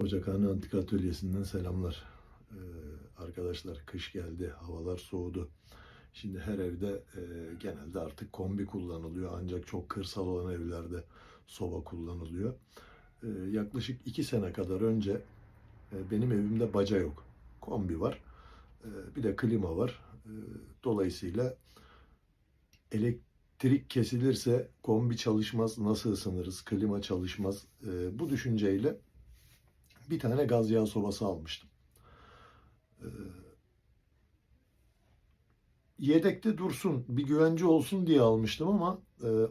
Ocakhane Antika Atölyesi'nden selamlar. Arkadaşlar kış geldi, havalar soğudu. Şimdi her evde genelde artık kombi kullanılıyor. Ancak çok kırsal olan evlerde soba kullanılıyor. Yaklaşık 2 sene kadar önce benim evimde baca yok. Kombi var. Bir de klima var. Dolayısıyla elektrik kesilirse kombi çalışmaz, nasıl ısınırız, klima çalışmaz. Bu düşünceyle bir tane gaz yağ sobası almıştım. Yedekte dursun, bir güvence olsun diye almıştım ama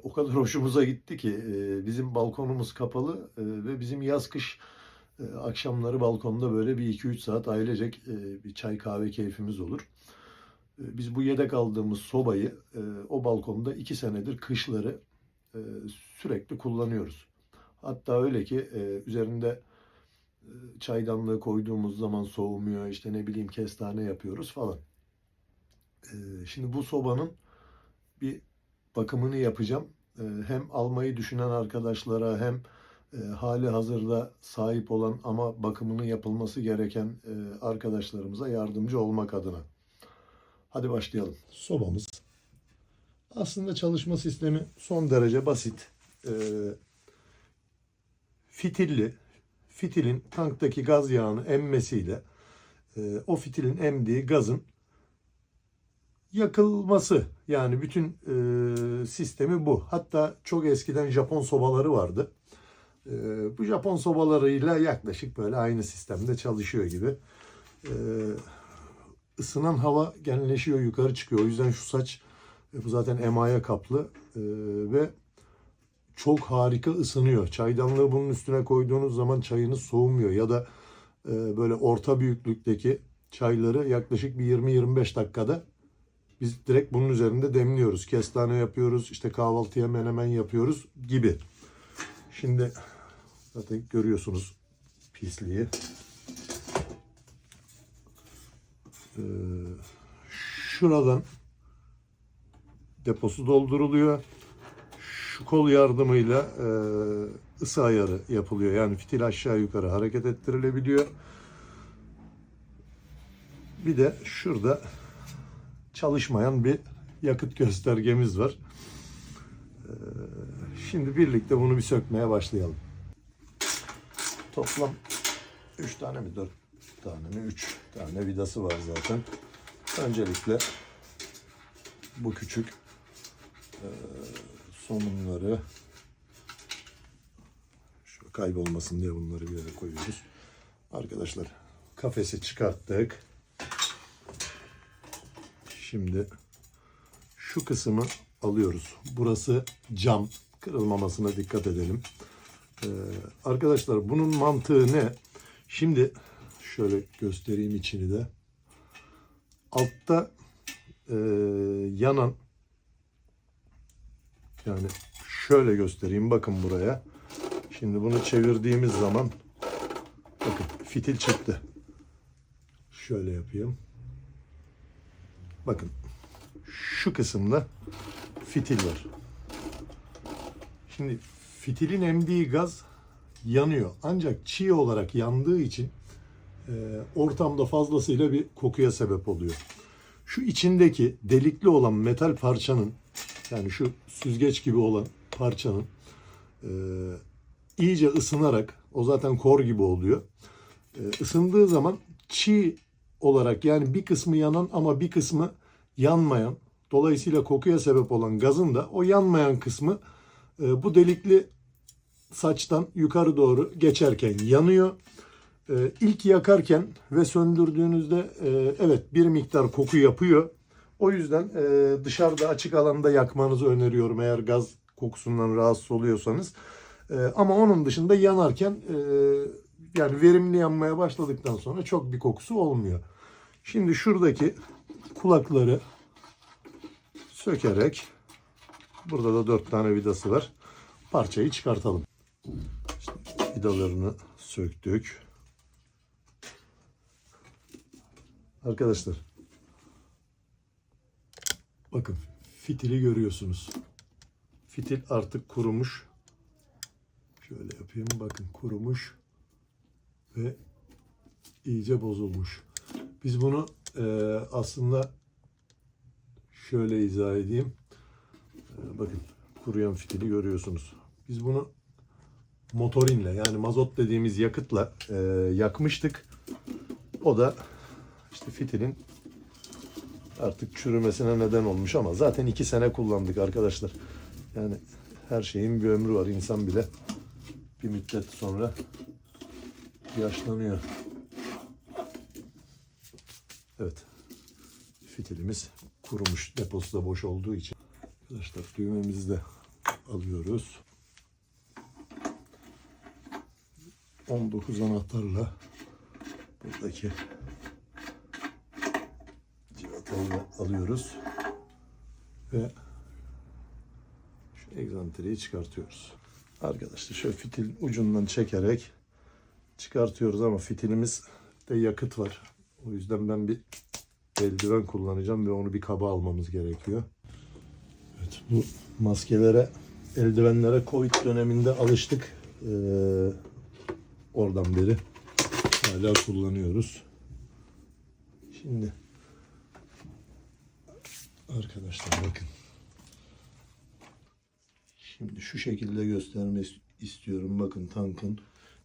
o kadar hoşumuza gitti ki bizim balkonumuz kapalı ve bizim yaz-kış akşamları balkonda böyle bir 2-3 saat ailecek bir çay kahve keyfimiz olur. Biz bu yedek aldığımız sobayı o balkonda 2 senedir kışları sürekli kullanıyoruz. Hatta öyle ki üzerinde çaydanlığı koyduğumuz zaman soğumuyor, işte ne bileyim kestane yapıyoruz falan. Şimdi bu sobanın bir bakımını yapacağım. Hem almayı düşünen arkadaşlara hem hali hazırda sahip olan ama bakımının yapılması gereken arkadaşlarımıza yardımcı olmak adına. Hadi başlayalım. Sobamız. Aslında çalışma sistemi son derece basit. Fitilli. Fitilin tanktaki gaz yağını emmesiyle o fitilin emdiği gazın yakılması, yani bütün sistemi bu. Hatta çok eskiden Japon sobaları vardı. Bu Japon sobalarıyla yaklaşık böyle aynı sistemde çalışıyor gibi. Isınan hava genleşiyor, yukarı çıkıyor. O yüzden şu saç bu zaten emaye kaplı ve çok harika ısınıyor. Çaydanlığı bunun üstüne koyduğunuz zaman çayınız soğumuyor ya da böyle orta büyüklükteki çayları yaklaşık bir 20-25 dakikada biz direkt bunun üzerinde demliyoruz. Kestane yapıyoruz, işte kahvaltıya menemen yapıyoruz gibi. Şimdi zaten görüyorsunuz pisliği. Şuradan deposu dolduruluyor. Şu kol yardımıyla ısı ayarı yapılıyor. Yani fitil aşağı yukarı hareket ettirilebiliyor. Bir de şurada çalışmayan bir yakıt göstergemiz var. Şimdi birlikte bunu bir sökmeye başlayalım. Toplam 3 tane mi 4 tane mi 3 tane vidası var zaten. Öncelikle bu küçük somunları şu kaybolmasın diye bunları bir yere koyuyoruz. Arkadaşlar kafesi çıkarttık. Şimdi şu kısmı alıyoruz. Burası cam. Kırılmamasına dikkat edelim. Arkadaşlar bunun mantığı ne? Şimdi şöyle göstereyim içini de. Altta yanan, yani şöyle göstereyim, bakın buraya. Şimdi bunu çevirdiğimiz zaman bakın fitil çıktı. Şöyle yapayım. Bakın şu kısımda fitil var. Şimdi fitilin emdiği gaz yanıyor. Ancak çiğ olarak yandığı için ortamda fazlasıyla bir kokuya sebep oluyor. Şu içindeki delikli olan metal parçanın, yani şu süzgeç gibi olan parçanın iyice ısınarak, o zaten kor gibi oluyor. Isındığı zaman çiğ olarak, yani bir kısmı yanan ama bir kısmı yanmayan, dolayısıyla kokuya sebep olan gazın da o yanmayan kısmı bu delikli saçtan yukarı doğru geçerken yanıyor. İlk yakarken ve söndürdüğünüzde evet bir miktar koku yapıyor. O yüzden dışarıda açık alanda yakmanızı öneriyorum eğer gaz kokusundan rahatsız oluyorsanız. Ama onun dışında yanarken yani verimli yanmaya başladıktan sonra çok bir kokusu olmuyor. Şimdi şuradaki kulakları sökerek, burada da 4 tane vidası var, parçayı çıkartalım. İşte vidalarını söktük. Arkadaşlar bakın fitili görüyorsunuz. Fitil artık kurumuş. Şöyle yapayım, bakın kurumuş. ve iyice bozulmuş. Biz bunu aslında şöyle izah edeyim. Bakın kuruyan fitili görüyorsunuz. Biz bunu motorinle yani mazot dediğimiz yakıtla yakmıştık. O da işte fitilin artık çürümesine neden olmuş ama zaten 2 sene kullandık arkadaşlar. Yani her şeyin bir ömrü var. İnsan bile bir müddet sonra yaşlanıyor. Evet. Fitilimiz kurumuş. Deposu da boş olduğu için. Arkadaşlar düğmemizi de alıyoruz. 19 anahtarla buradaki civataları alıyoruz ve şu egzantriyi çıkartıyoruz. Arkadaşlar şöyle fitil ucundan çekerek çıkartıyoruz ama fitilimiz de yakıt var. O yüzden ben bir eldiven kullanacağım ve onu bir kaba almamız gerekiyor. Evet, bu maskelere, eldivenlere Covid döneminde alıştık. Oradan beri hala kullanıyoruz. Şimdi arkadaşlar bakın. Şimdi şu şekilde göstermek istiyorum. Bakın tankın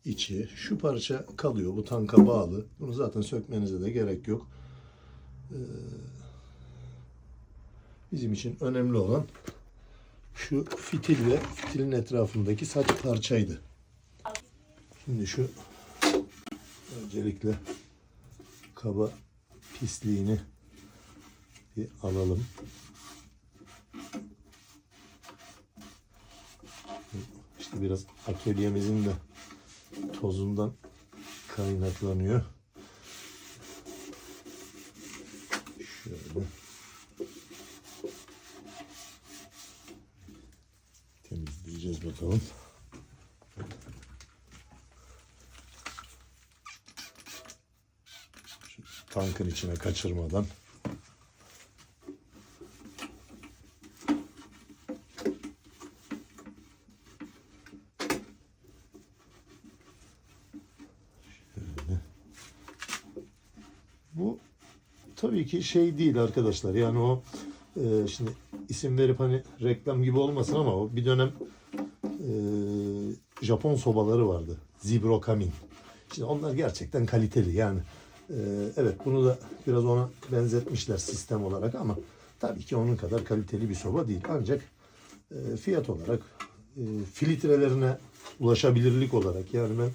içi. Şu parça kalıyor. Bu tanka bağlı. Bunu zaten sökmenize de gerek yok. Bizim için önemli olan şu fitil ve fitilin etrafındaki saç parçaydı. Şimdi şu öncelikle kaba pisliğini bir alalım. İşte biraz atölyemizin de tozundan kaynaklanıyor. Şöyle temizleyeceğiz bakalım. Şu tankın içine kaçırmadan. Bu tabii ki şey değil arkadaşlar. Yani o şimdi isim verip hani reklam gibi olmasın ama o bir dönem Japon sobaları vardı. Zebro Kamin. Şimdi onlar gerçekten kaliteli. Yani evet bunu da biraz ona benzetmişler sistem olarak ama tabii ki onun kadar kaliteli bir soba değil. Ancak fiyat olarak filtrelerine ulaşabilirlik olarak yani ben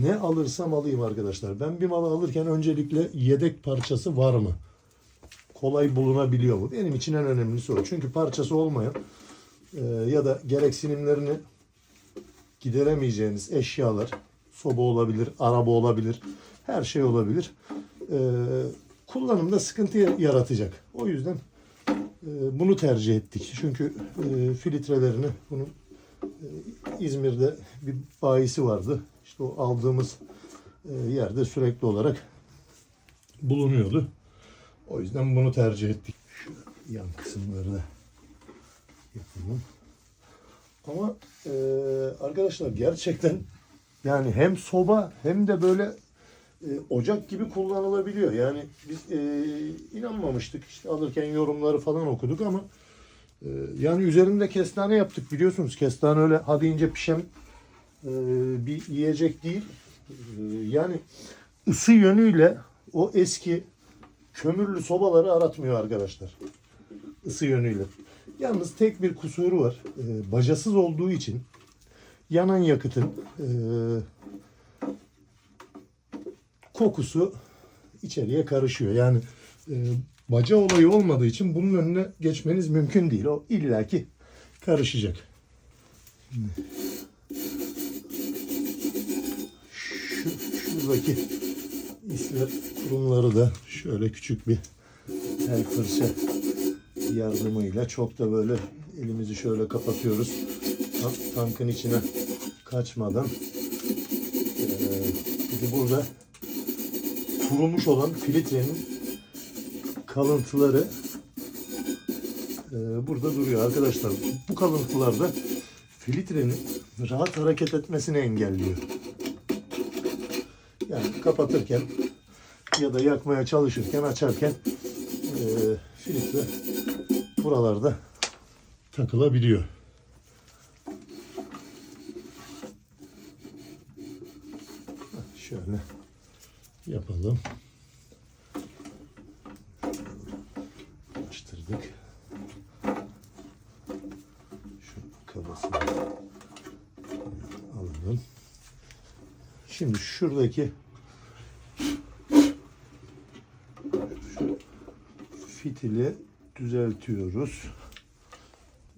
ne alırsam alayım arkadaşlar. Ben bir mal alırken öncelikle yedek parçası var mı? Kolay bulunabiliyor mu? Benim için en önemlisi o. Çünkü parçası olmayan ya da gereksinimlerini gideremeyeceğiniz eşyalar, soba olabilir, araba olabilir, her şey olabilir. Kullanımda sıkıntı yaratacak. O yüzden bunu tercih ettik. Çünkü filtrelerini bunun İzmir'de bir bayisi vardı. İşte o aldığımız yerde sürekli olarak bulunuyordu. O yüzden bunu tercih ettik. Şu yan kısımları da yapalım. Ama arkadaşlar gerçekten yani hem soba hem de böyle ocak gibi kullanılabiliyor. Yani biz inanmamıştık. İşte alırken yorumları falan okuduk ama yani üzerinde kestane yaptık biliyorsunuz. Kestane öyle ha deyince pişen bir yiyecek değil. Yani ısı yönüyle o eski kömürlü sobaları aratmıyor arkadaşlar. Isı yönüyle. Yalnız tek bir kusuru var. Bacasız olduğu için yanan yakıtın kokusu içeriye karışıyor. Yani baca olayı olmadığı için bunun önüne geçmeniz mümkün değil. O illaki karışacak. Şuradaki isler kurumları da şöyle küçük bir el fırça yardımıyla çok da böyle elimizi şöyle kapatıyoruz. Tankın içine kaçmadan. Bir de burada kurumuş olan filtrenin kalıntıları burada duruyor arkadaşlar. Bu kalıntılar da filtrenin rahat hareket etmesini engelliyor. Yani kapatırken ya da yakmaya çalışırken, açarken filtre buralarda takılabiliyor. Şöyle yapalım. Açtırdık. Şu kabasını alalım. Şimdi şuradaki şu fitili düzeltiyoruz.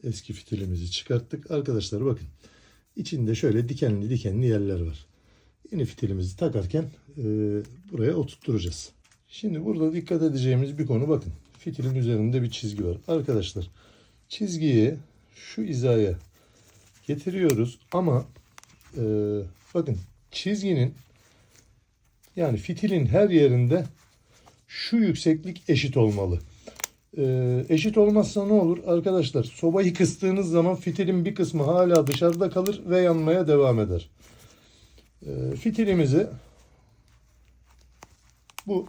Eski fitilimizi çıkarttık. Arkadaşlar bakın. İçinde şöyle dikenli dikenli yerler var. Yeni fitilimizi takarken buraya oturtturacağız. Şimdi burada dikkat edeceğimiz bir konu, bakın. Fitilin üzerinde bir çizgi var. Arkadaşlar çizgiyi şu hizaya getiriyoruz ama bakın çizginin, yani fitilin her yerinde şu yükseklik eşit olmalı. Eşit olmazsa ne olur? Arkadaşlar sobayı kıstığınız zaman fitilin bir kısmı hala dışarıda kalır ve yanmaya devam eder. Fitilimizi bu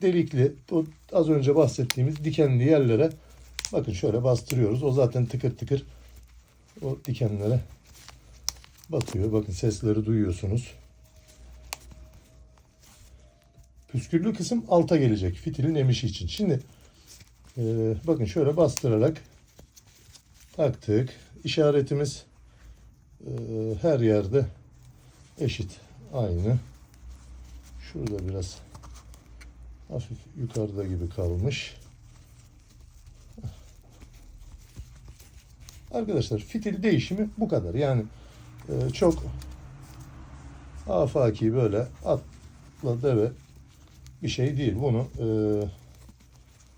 delikli, o az önce bahsettiğimiz dikenli yerlere bakın şöyle bastırıyoruz. O zaten tıkır tıkır o dikenlere batıyor. Bakın sesleri duyuyorsunuz. Püsküllü kısım alta gelecek fitilin emişi için. Şimdi bakın şöyle bastırarak taktık. İşaretimiz her yerde eşit. Aynı. Şurada biraz hafif yukarıda gibi kalmış. Arkadaşlar fitil değişimi bu kadar. Yani çok afaki böyle atla deve bir şey değil. Bunu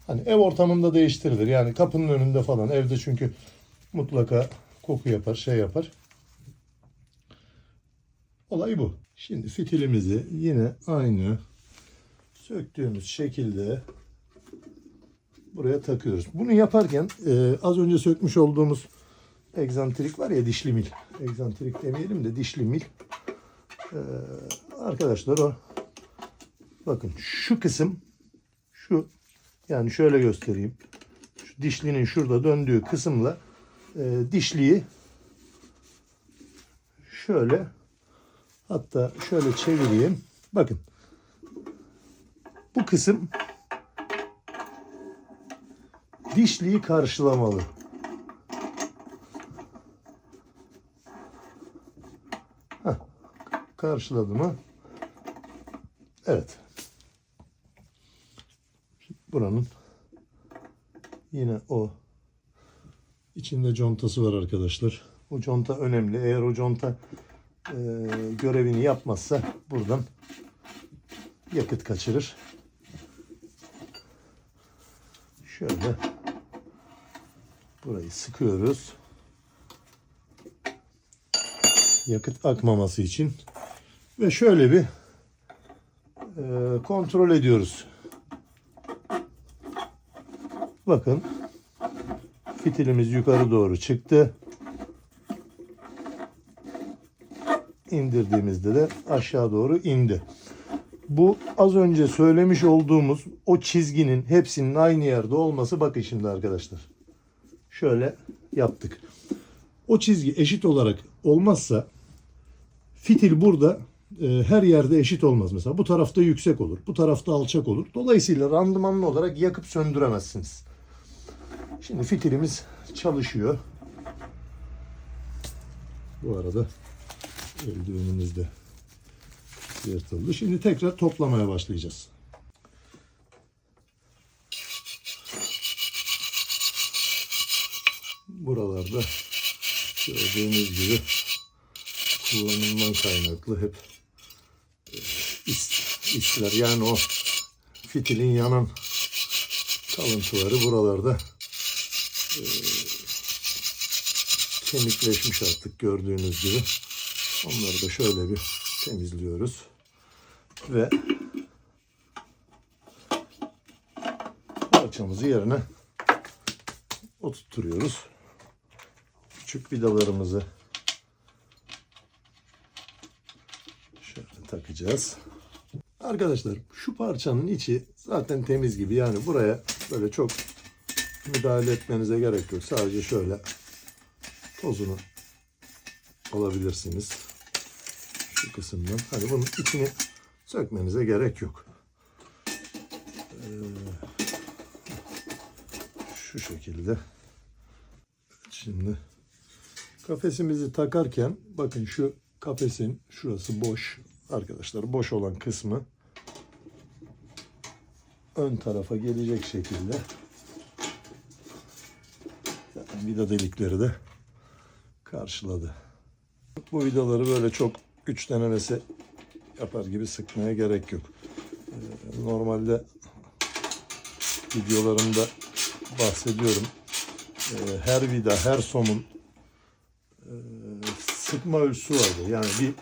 hani ev ortamında değiştirilir. Yani kapının önünde falan, evde çünkü mutlaka koku yapar, şey yapar. Olay bu. Şimdi fitilimizi yine aynı söktüğümüz şekilde buraya takıyoruz. Bunu yaparken az önce sökmüş olduğumuz egzantrik var ya, dişli mil. Egzantrik demeyelim de dişli mil. Arkadaşlar o, bakın şu kısım, şu, yani şöyle göstereyim. Şu dişlinin şurada döndüğü kısımla dişliyi şöyle, hatta şöyle çevireyim. Bakın. Bu kısım dişliyi karşılamalı. Karşıladı mı? Evet. Buranın yine o içinde contası var arkadaşlar. O conta önemli. Eğer o conta görevini yapmazsa buradan yakıt kaçırır. Şöyle burayı sıkıyoruz. Yakıt akmaması için. Ve şöyle bir kontrol ediyoruz. Bakın fitilimiz yukarı doğru çıktı. İndirdiğimizde de aşağı doğru indi. Bu az önce söylemiş olduğumuz o çizginin hepsinin aynı yerde olması, bakın şimdi arkadaşlar. Şöyle yaptık. O çizgi eşit olarak olmazsa fitil burada her yerde eşit olmaz. Mesela bu tarafta yüksek olur, bu tarafta alçak olur. Dolayısıyla randımanlı olarak yakıp söndüremezsiniz. Şimdi fitilimiz çalışıyor. Bu arada eldivenimiz de yırtıldı. Şimdi tekrar toplamaya başlayacağız. Buralarda gördüğünüz gibi kullanımdan kaynaklı hep isler, yani o fitilin yanan kalıntıları buralarda kemikleşmiş artık, gördüğünüz gibi. Onları da şöyle bir temizliyoruz ve parçamızı yerine oturtuyoruz. Küçük vidalarımızı şöyle takacağız. Arkadaşlar şu parçanın içi zaten temiz gibi. Yani buraya böyle çok müdahale etmenize gerek yok. Sadece şöyle tozunu alabilirsiniz. Şu kısımdan. Hani bunun içini sökmenize gerek yok. Şu şekilde. Şimdi kafesimizi takarken bakın şu kafesin şurası boş. Arkadaşlar boş olan kısmı ön tarafa gelecek şekilde zaten vida delikleri de karşıladı. Bu vidaları böyle çok güç denemesi yapar gibi sıkmaya gerek yok. Normalde videolarımda bahsediyorum. Her vida, her somun sıkma ölçüsü vardır. Yani bir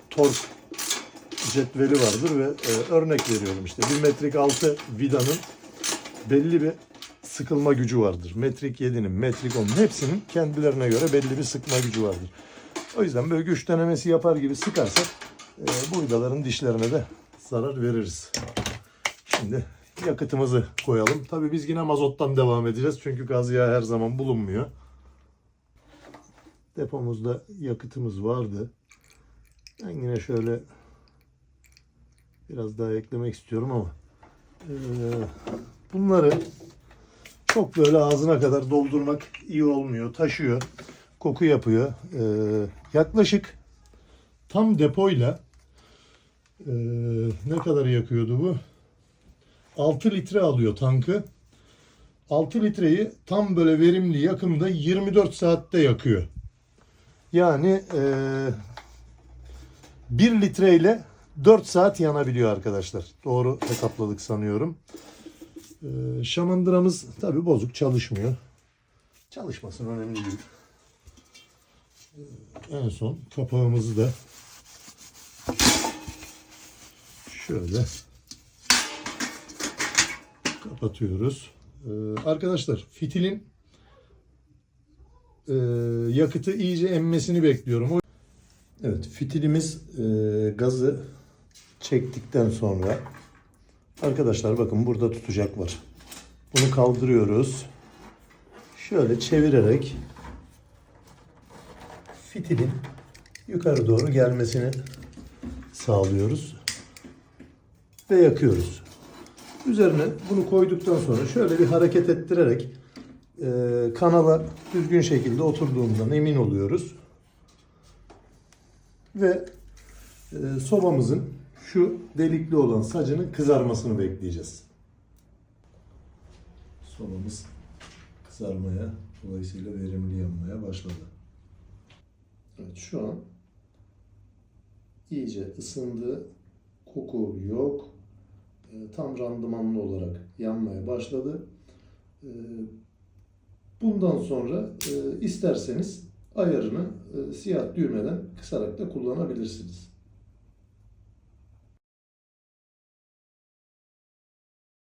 tork cetveli vardır ve örnek veriyorum işte 1 metrik 6 vidanın belli bir sıkılma gücü vardır. Metrik 7'nin, metrik 10'un hepsinin kendilerine göre belli bir sıkma gücü vardır. O yüzden böyle güç denemesi yapar gibi sıkarsak bu vidaların dişlerine de zarar veririz. Şimdi yakıtımızı koyalım. Tabii biz yine mazottan devam edeceğiz. Çünkü gaz yağı her zaman bulunmuyor. Depomuzda yakıtımız vardı. Ben yine şöyle biraz daha eklemek istiyorum ama bunları çok böyle ağzına kadar doldurmak iyi olmuyor. Taşıyor, koku yapıyor. Yaklaşık tam depoyla ne kadar yakıyordu bu? 6 litre alıyor tankı. 6 litreyi tam böyle verimli yakımda 24 saatte yakıyor. Yani 1 litre ile 4 saat yanabiliyor arkadaşlar. Doğru hesapladık sanıyorum. Şamandıramız tabi bozuk, çalışmıyor. Çalışmasın, önemli değil. En son kapağımızı da şöyle kapatıyoruz. Arkadaşlar fitilin yakıtı iyice emmesini bekliyorum. Evet, fitilimiz gazı çektikten sonra arkadaşlar bakın burada tutacak var. Bunu kaldırıyoruz. Şöyle çevirerek fitilin yukarı doğru gelmesini sağlıyoruz ve yakıyoruz. Üzerine bunu koyduktan sonra şöyle bir hareket ettirerek kanala düzgün şekilde oturduğundan emin oluyoruz. Ve sobamızın şu delikli olan sacının kızarmasını bekleyeceğiz. Sobamız kızarmaya, dolayısıyla verimli yanmaya başladı. Evet, şu an iyice ısındı. Koku yok. Tam randımanlı olarak yanmaya başladı. Bundan sonra isterseniz ayarını siyah düğmeden kısarak da kullanabilirsiniz.